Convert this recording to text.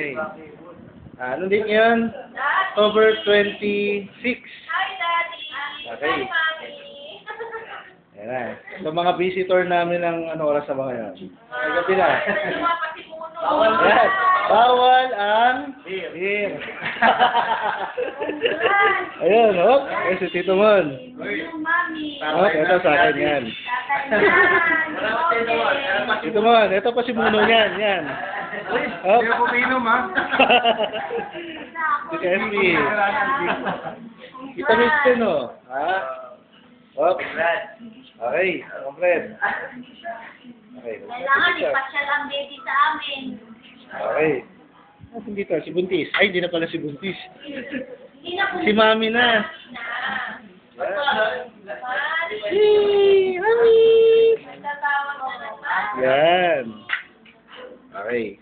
Okay. Ano din yun? October 26. Hi, Daddy. Okay. Hi, Mommy. Ayan na. So, mga visitor namin ng ano oras na ba ngayon? Ay, gabi na. Ayan. Bawal ang beer. Ayun, hop. Ay, si Tito Mon. Mami. Hop, ito sa akin yan. Tito Mon, ito pa si Muno niyan. Yan. Hop. Hindi ako pinom, ha? Si Kessie. Kita miss ko, no? Ha? Hop. Okay, complete. Okay. Kailangan ipasyal ang baby sa amin. Okay. Nasaan dito? Si Buntis. Ay, hindi na pala si Buntis. Hindi na po. Si Mami na. Mami. Nagtatawag na naman. Yan. Okay.